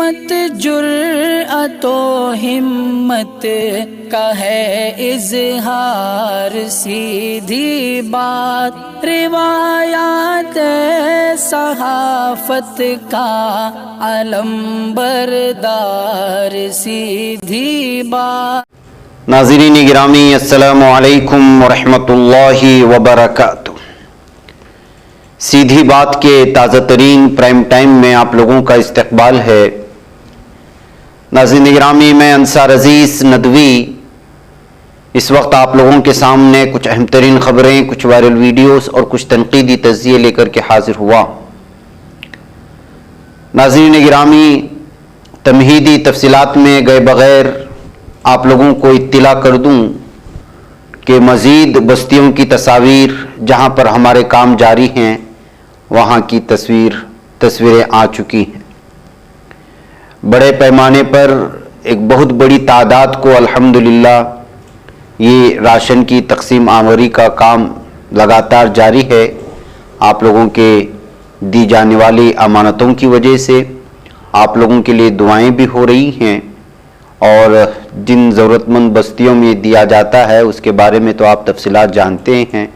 عظمت جرأت و ہمت کا ہے اظہار، سیدھی بات روایات صحافت کا علم بردار، سیدھی بات۔ ناظرین گرامی، السلام علیکم ورحمۃ اللہ وبرکاتہ۔ سیدھی بات کے تازہ ترین پرائم ٹائم میں آپ لوگوں کا استقبال ہے۔ ناظرین گرامی، میں انصار عزیز ندوی اس وقت آپ لوگوں کے سامنے کچھ اہم ترین خبریں، کچھ وائرل ویڈیوز اور کچھ تنقیدی تجزیے لے کر کے حاضر ہوا۔ ناظرین گرامی، تمہیدی تفصیلات میں گئے بغیر آپ لوگوں کو اطلاع کر دوں کہ مزید بستیوں کی تصاویر جہاں پر ہمارے کام جاری ہیں وہاں کی تصویریں آ چکی ہیں۔ بڑے پیمانے پر ایک بہت بڑی تعداد کو الحمدللہ یہ راشن کی تقسیم آوری کا کام لگاتار جاری ہے۔ آپ لوگوں کے دی جانے والی امانتوں کی وجہ سے آپ لوگوں کے لیے دعائیں بھی ہو رہی ہیں، اور جن ضرورت مند بستیوں میں دیا جاتا ہے اس کے بارے میں تو آپ تفصیلات جانتے ہیں۔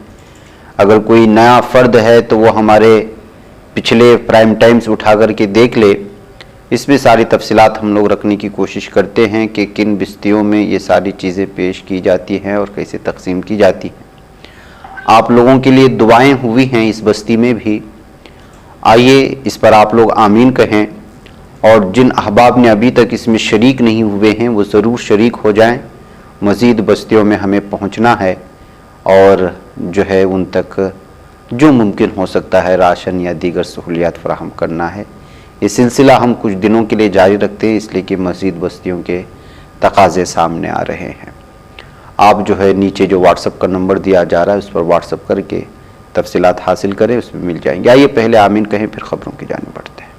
اگر کوئی نیا فرد ہے تو وہ ہمارے پچھلے پرائم ٹائمز اٹھا کر کے دیکھ لے، اس میں ساری تفصیلات ہم لوگ رکھنے کی کوشش کرتے ہیں کہ کن بستیوں میں یہ ساری چیزیں پیش کی جاتی ہیں اور کیسے تقسیم کی جاتی ہیں۔ آپ لوگوں کے لیے دعائیں ہوئی ہیں اس بستی میں بھی، آئیے اس پر آپ لوگ آمین کہیں، اور جن احباب نے ابھی تک اس میں شریک نہیں ہوئے ہیں وہ ضرور شریک ہو جائیں۔ مزید بستیوں میں ہمیں پہنچنا ہے اور جو ہے ان تک جو ممکن ہو سکتا ہے راشن یا دیگر سہولیات فراہم کرنا ہے۔ یہ سلسلہ ہم کچھ دنوں کے لیے جاری رکھتے ہیں، اس لیے کہ مزید بستیوں کے تقاضے سامنے آ رہے ہیں۔ آپ جو ہے نیچے جو واٹس ایپ کا نمبر دیا جا رہا ہے اس پر واٹس ایپ کر کے تفصیلات حاصل کریں، اس میں مل جائیں گے۔ آئیے پہلے آمین کہیں پھر خبروں کی جانب بڑھتے ہیں۔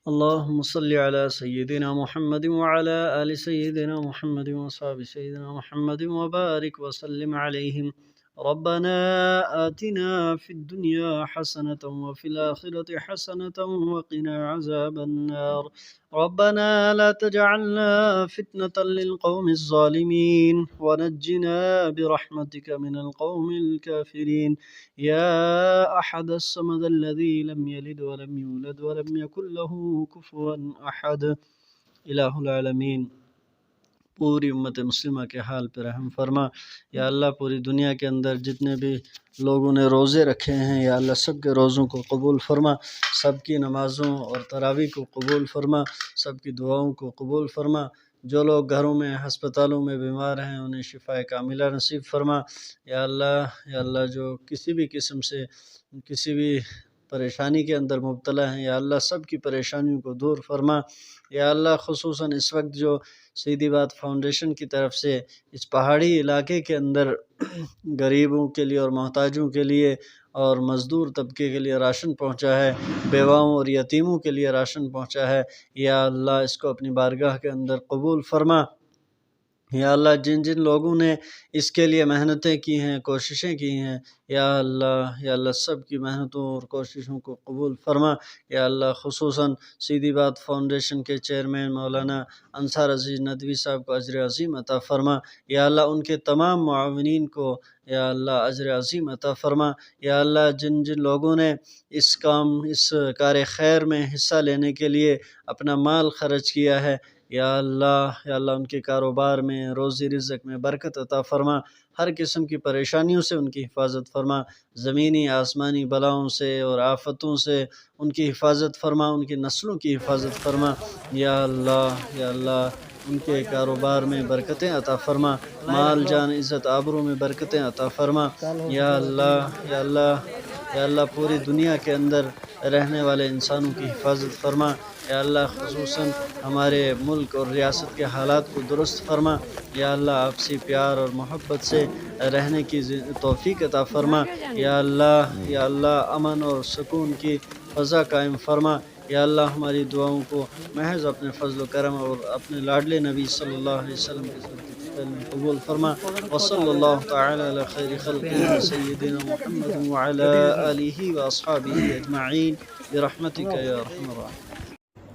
اللهم صل على سيدنا محمد وعلى آل سيدنا محمد وصحب سيدنا محمد وبارك وسلم عليهم۔ ربنا آتنا في الدنيا حسنة وفي الآخرة حسنة وقنا عذاب النار۔ ربنا لا تجعلنا فتنة للقوم الظالمين ونجنا برحمتك من القوم الكافرين، يا أحد الصمد الذي لم يلد ولم يولد ولم يكن له كفوا أحد۔ الہ العالمین، پوری امت مسلمہ کے حال پر رحم فرما۔ یا اللہ، پوری دنیا کے اندر جتنے بھی لوگوں نے روزے رکھے ہیں یا اللہ سب کے روزوں کو قبول فرما، سب کی نمازوں اور تراویح کو قبول فرما، سب کی دعاؤں کو قبول فرما۔ جو لوگ گھروں میں ہسپتالوں میں بیمار ہیں انہیں شفاء کاملہ نصیب فرما۔ یا اللہ جو کسی بھی قسم سے کسی بھی پریشانی کے اندر مبتلا ہیں یا اللہ سب کی پریشانیوں کو دور فرما۔ یا اللہ، خصوصاً اس وقت جو سیدھی بات فاؤنڈیشن کی طرف سے اس پہاڑی علاقے کے اندر غریبوں کے لیے اور محتاجوں کے لیے اور مزدور طبقے کے لیے راشن پہنچا ہے، بیواؤں اور یتیموں کے لیے راشن پہنچا ہے، یا اللہ اس کو اپنی بارگاہ کے اندر قبول فرما۔ یا اللہ، جن جن لوگوں نے اس کے لیے محنتیں کی ہیں، کوششیں کی ہیں، یا اللہ سب کی محنتوں اور کوششوں کو قبول فرما۔ یا اللہ، خصوصاً سیدھی بات فاؤنڈیشن کے چیئرمین مولانا انصار عزیز ندوی صاحب کو اجر عظیم عطا فرما۔ یا اللہ، ان کے تمام معاونین کو یا اللہ اجر عظیم عطا فرما۔ یا اللہ، جن جن لوگوں نے اس کار خیر میں حصہ لینے کے لیے اپنا مال خرچ کیا ہے، یا اللہ ان کے کاروبار میں، روزی رزق میں برکت عطا فرما، ہر قسم کی پریشانیوں سے ان کی حفاظت فرما، زمینی آسمانی بلاؤں سے اور آفتوں سے ان کی حفاظت فرما، ان کی نسلوں کی حفاظت فرما۔ یا اللہ ان کے کاروبار میں برکتیں عطا فرما، مال جان عزت آبرو میں برکتیں عطا فرما۔ یا اللہ پوری دنیا کے اندر رہنے والے انسانوں کی حفاظت فرما۔ یا اللہ، خصوصاً ہمارے ملک اور ریاست کے حالات کو درست فرما۔ یا اللہ، آپسی پیار اور محبت سے رہنے کی توفیق عطا فرما۔ یا اللہ امن اور سکون کی فضا قائم فرما۔ یا اللہ، ہماری دعاؤں کو محض اپنے فضل و کرم اور اپنے لاڈلے نبی صلی اللہ علیہ وسلم کے قبول فرما۔ وصلی اللہ تعالی علی خیر خلقہ سیدنا محمد وعلی آلہ واصحابہ اجمعین برحمتک یا ارحم الراحمین۔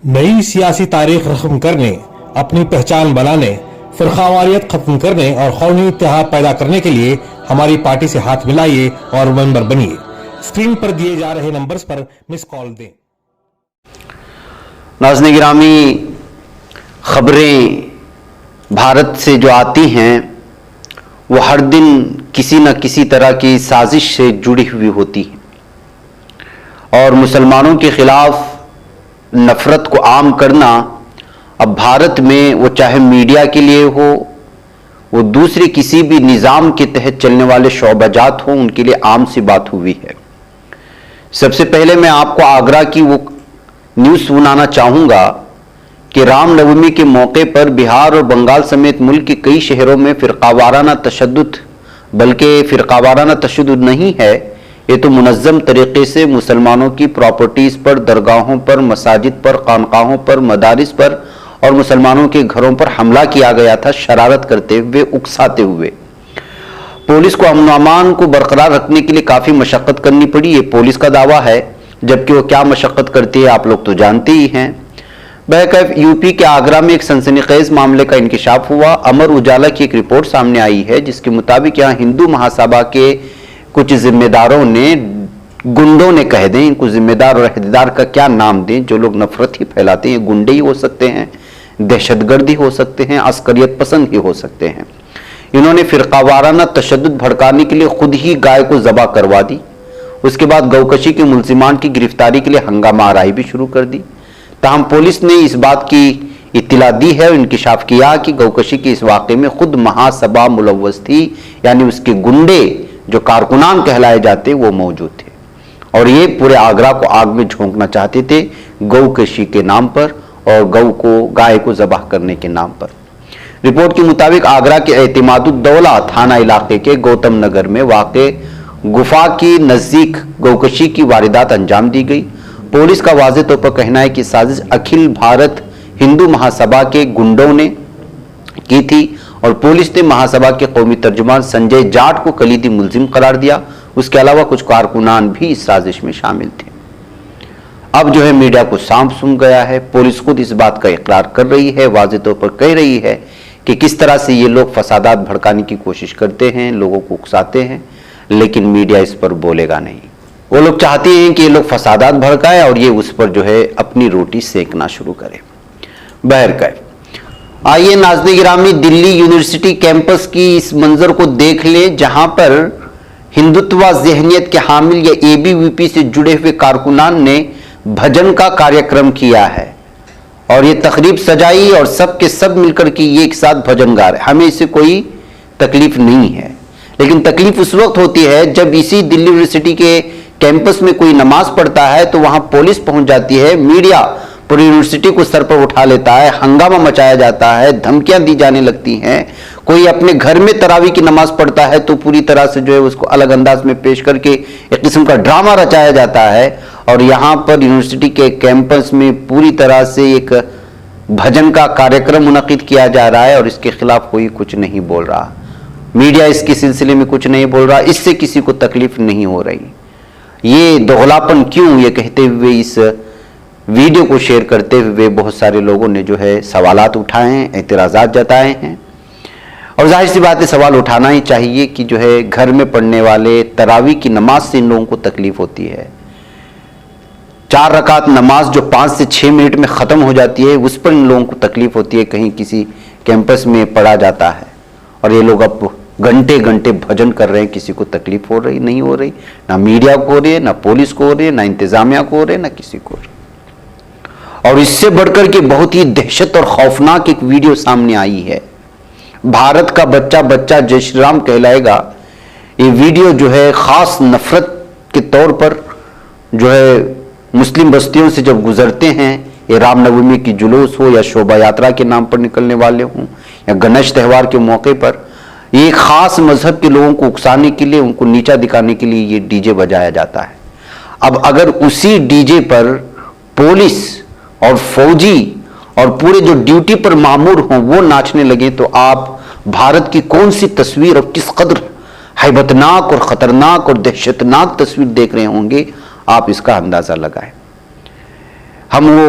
نئی سیاسی تاریخ رقم کرنے، اپنی پہچان بنانے، فرقہ ختم کرنے اور قومی اتحاد پیدا کرنے کے لیے ہماری پارٹی سے ہاتھ ملائیے اور ممبر بنیے۔ اسکرین پر دیے جا رہے نمبرز پر مس کال دیں۔ ناظرین گرامی، خبریں بھارت سے جو آتی ہیں وہ ہر دن کسی نہ کسی طرح کی سازش سے جڑی ہوئی ہوتی ہیں، اور مسلمانوں کے خلاف نفرت کو عام کرنا اب بھارت میں، وہ چاہے میڈیا کے لیے ہو، وہ دوسرے کسی بھی نظام کے تحت چلنے والے شعبہ جات ہوں، ان کے لیے عام سی بات ہوئی ہے۔ سب سے پہلے میں آپ کو آگرہ کی وہ نیوز سنانا چاہوں گا کہ رام نومی کے موقع پر بہار اور بنگال سمیت ملک کے کئی شہروں میں فرقہ وارانہ تشدد، بلکہ فرقہ وارانہ تشدد نہیں ہے، یہ تو منظم طریقے سے مسلمانوں کی پراپرٹیز پر، درگاہوں پر، مساجد پر، خانقاہوں پر، مدارس پر اور مسلمانوں کے گھروں پر حملہ کیا گیا تھا، شرارت کرتے ہوئے، اکساتے ہوئے۔ پولیس کو امن و امان کو برقرار رکھنے کے لیے کافی مشقت کرنی پڑی، یہ پولیس کا دعویٰ ہے، جبکہ وہ کیا مشقت کرتی ہے آپ لوگ تو جانتے ہی ہیں۔ بہرکیف یو پی کے آگرہ میں ایک سنسنی خیز معاملے کا انکشاف ہوا۔ امر اجالا کی ایک رپورٹ سامنے آئی ہے جس کے مطابق یہاں ہندو مہاسبھا کے کچھ ذمہ داروں نے، گنڈوں نے کہہ دیں، ان کو ذمہ دار اور عہدیدار کا کیا نام دیں، جو لوگ نفرت ہی پھیلاتے ہیں، گنڈے ہی ہو سکتے ہیں، دہشت گردی ہو سکتے ہیں، عسکریت پسند ہی ہو سکتے ہیں۔ انہوں نے فرقہ وارانہ تشدد بھڑکانے کے لیے خود ہی گائے کو ذبح کروا دی، اس کے بعد گوکشی کے ملزمان کی گرفتاری کے لیے ہنگامہ آرائی بھی شروع کر دی۔ تاہم پولیس نے اس بات کی اطلاع دی ہے اور انکشاف کیا کہ گوکشی کے اس واقعے میں خود مہاسبھا ملوث تھی، یعنی اس کے گنڈے جو کارکنان کہلائے جاتے وہ موجود تھے، اور یہ پورے آگرہ کو آگ میں جھونکنا چاہتے تھے گوکشی کے نام پر اور گائے کو ذبح کرنے کے نام پر۔ رپورٹ کے مطابق آگرہ کے اعتماد الدولہ تھانہ علاقے کے گوتم نگر میں واقع گفا کی نزدیک گوکشی کی واردات انجام دی گئی۔ پولیس کا واضح طور پر کہنا ہے کہ سازش اکھل بھارت ہندو مہاسبھا کے گنڈوں نے کی تھی، اور پولیس نے مہاسبھا کے قومی ترجمان سنجے جاٹ کو کلیدی ملزم قرار دیا۔ اس کے علاوہ کچھ کارکنان بھی اس سازش میں شامل تھے۔ اب جو ہے میڈیا کو سانپ سونگ گیا ہے، پولیس خود اس بات کا اقرار کر رہی ہے، واضح طور پر کہہ رہی ہے کہ کس طرح سے یہ لوگ فسادات بھڑکانے کی کوشش کرتے ہیں، لوگوں کو اکساتے ہیں، لیکن میڈیا اس پر بولے گا نہیں۔ وہ لوگ چاہتے ہیں کہ یہ لوگ فسادات بھڑکائے اور یہ اس پر جو ہے اپنی روٹی سیکنا شروع کرے۔ بہرکیف آئیے ناظرین گرامی، دلی یونیورسٹی کیمپس کی اس منظر کو دیکھ لیں جہاں پر ہندوتوا ذہنیت کے حامل یا اے بی وی پی سے جڑے ہوئے کارکنان نے بھجن کا کاریہ کیا ہے، اور یہ تقریب سجائی اور سب کے سب مل کر کے یہ ایک ساتھ بھجن گا رہے۔ ہمیں اس سے کوئی تکلیف نہیں ہے، لیکن تکلیف اس وقت ہوتی ہے جب اسی دلی یونیورسٹی کے کیمپس میں کوئی نماز پڑھتا ہے تو وہاں پولیس پہنچ جاتی ہے، میڈیا پوری یونیورسٹی کو سر پر اٹھا لیتا ہے، ہنگامہ مچایا جاتا ہے، دھمکیاں دی جانے لگتی ہیں۔ کوئی اپنے گھر میں تراویح کی نماز پڑھتا ہے تو پوری طرح سے جو ہے اس کو الگ انداز میں پیش کر کے ایک قسم کا ڈرامہ رچایا جاتا ہے، اور یہاں پر یونیورسٹی کے کیمپس میں پوری طرح سے ایک بھجن کا کاریہ منعقد کیا جا رہا ہے، اور اس کے خلاف کوئی کچھ نہیں بول رہا، میڈیا اس کے سلسلے میں کچھ نہیں بول رہا، اس سے کسی کو تکلیف نہیں ہو رہی۔ یہ دوغلاپن کیوں، یہ کہتے ہوئے اس ویڈیو کو شیئر کرتے ہوئے بہت سارے لوگوں نے جو ہے سوالات اٹھائے ہیں، اعتراضات جتائے ہیں، اور ظاہر سی بات ہے سوال اٹھانا ہی چاہیے کہ جو ہے گھر میں پڑھنے والے تراویح کی نماز سے ان لوگوں کو تکلیف ہوتی ہے۔ 4 رکعت نماز جو 5 سے 6 منٹ میں ختم ہو جاتی ہے، اس پر ان لوگوں کو تکلیف ہوتی ہے، کہیں کسی کیمپس میں پڑھا جاتا ہے، اور یہ لوگ اب گھنٹے گھنٹے بھجن کر رہے ہیں، کسی کو تکلیف ہو رہی نہیں ہو رہی، نہ میڈیا کو ہو رہی ہے، نہ پولیس کو ہو رہی ہے، نہ انتظامیہ کو ہو رہی ہے، نہ کسی کو ہو رہی ہے۔ اور اس سے بڑھ کر کے بہت ہی دہشت اور خوفناک ایک ویڈیو سامنے آئی ہے۔ بھارت کا بچہ جے شری رام کہلائے گا، یہ ویڈیو جو ہے خاص نفرت کے طور پر جو ہے مسلم بستیوں سے جب گزرتے ہیں، یہ رام نومی کی جلوس ہو یا شوبھا یاترا کے نام پر نکلنے والے ہوں یا گنیش تہوار کے موقع پر، یہ ایک خاص مذہب کے لوگوں کو اکسانے کے لیے، ان کو نیچا دکھانے کے لیے یہ ڈی جے بجایا جاتا ہے۔ اب اگر اسی ڈی جے پر پولیس اور فوجی اور پورے جو ڈیوٹی پر مامور ہوں وہ ناچنے لگیں تو آپ بھارت کی کون سی تصویر اور کس قدر ہیبتناک اور خطرناک اور دہشتناک تصویر دیکھ رہے ہوں گے، آپ اس کا اندازہ لگائیں۔ ہم وہ